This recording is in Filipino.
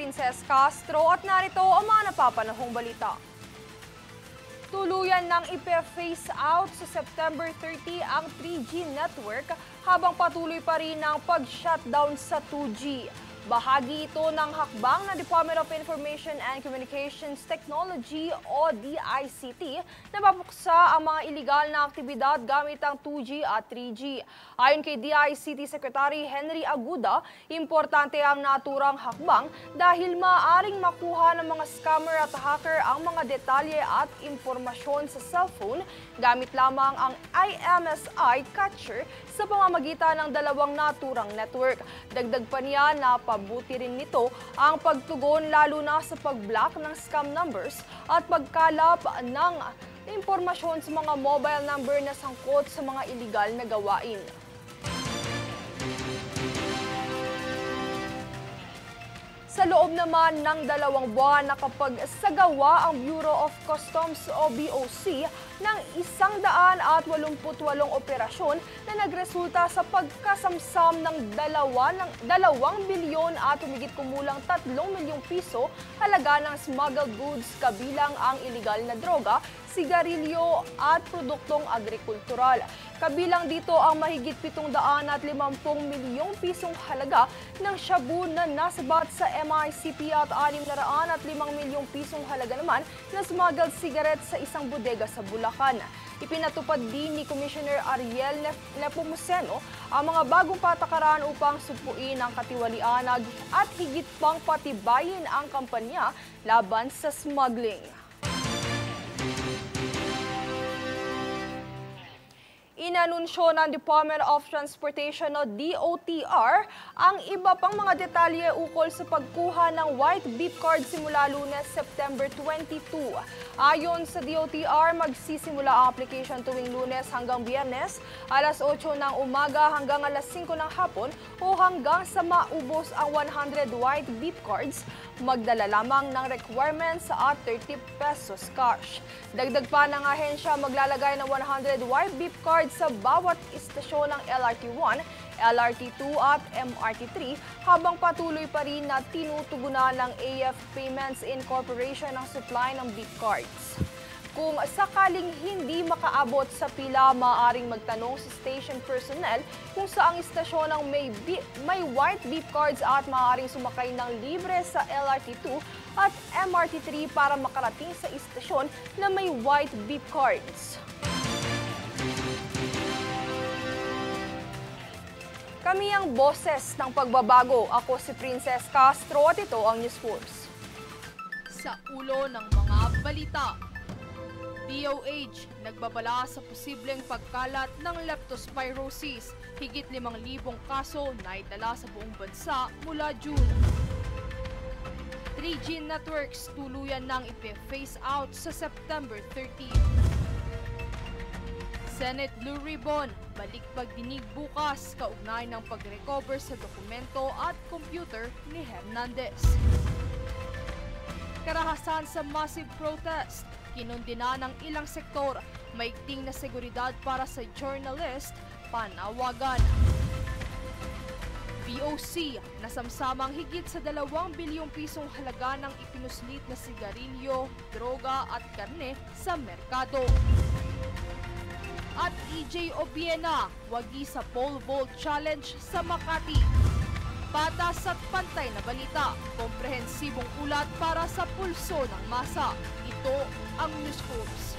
Princess Castro at narito ang mga napapanahong balita. Tuluyan nang ipe-phase out sa September 30 ang 3G network habang patuloy pa rin ang pag-shutdown sa 2G. Bahagi ito ng hakbang ng Department of Information and Communications Technology o DICT na mapuksa ang mga iligal na aktibidad gamit ang 2G at 3G. Ayon kay DICT Secretary Henry Aguda, importante ang naturang hakbang dahil maaaring makuha ng mga scammer at hacker ang mga detalye at impormasyon sa cellphone gamit lamang ang IMSI catcher sa pamamagitan ng dalawang naturang network. Dagdag pa niya na pabuti rin nito ang pagtugon lalo na sa pag-block ng scam numbers at pagkalap ng impormasyon sa mga mobile number na sangkot sa mga iligal na gawain. Sa loob naman ng 2 buwan nakapagsagawa ang Bureau of Customs o BOC ng 188 operasyon na nagresulta sa pagkasamsam ng 2 bilyon at humigit kumulang 3 milyong piso halaga ng smuggled goods kabilang ang iligal na droga, sigarilyo at produktong agrikultural. Kabilang dito ang mahigit 750 milyong pisong halaga ng shabu na nasabat sa MICP at 605 milyong pisong halaga naman na smuggled cigarettes sa isang bodega sa Bulacan. Ipinatupad din ni Commissioner Ariel Nepomuceno ang mga bagong patakaran upang supuin ang katiwalian at higit pang patibayin ang kampanya laban sa smuggling. Inanunsyo ng Department of Transportation o DOTR ang iba pang mga detalye ukol sa pagkuha ng white beep card simula Lunes, September 22. Ayon sa DOTR, magsisimula ang application tuwing Lunes hanggang Biyernes, alas 8 ng umaga hanggang alas 5 ng hapon o hanggang sa maubos ang 100 white beep cards. Magdala lamang ng requirements at 30 pesos cash. Dagdag pa ng ahensya, maglalagay ng 100 white beep cards sa bawat istasyon ng LRT1, LRT2 at MRT3 habang patuloy pa rin na tinutugunan ng AF Payments Incorporation ang supply ng beep cards. Kung sakaling hindi makaabot sa pila, maaaring magtanong sa station personnel kung saang istasyon ang may white beep cards at maaaring sumakay ng libre sa LRT2 at MRT3 para makarating sa istasyon na may white beep cards. Kami ang boses ng pagbabago. Ako si Princess Castro at ito ang News Force. Sa ulo ng mga balita, DOH nagbabala sa posibleng pagkalat ng leptospirosis. Higit 5,000 kaso na idala sa buong bansa mula June. 3G networks tuluyan nang ipe-phase out sa September 30. Senate Blue Ribbon, balik pagdinig bukas kaugnay ng pag-recover sa dokumento at computer ni Hernandez. Karahasan sa massive protest, kinundina ng ilang sektor, maigting na seguridad para sa journalist, panawagan. BOC, nasamsamang higit sa 2 bilyong pisong halaga ng ipinuslit na sigarilyo, droga at karne sa merkado. At EJ Obiena, wagi sa pole vault challenge sa Makati. Patas at pantay na balita, komprehensibong ulat para sa pulso ng masa. Ito ang News Force.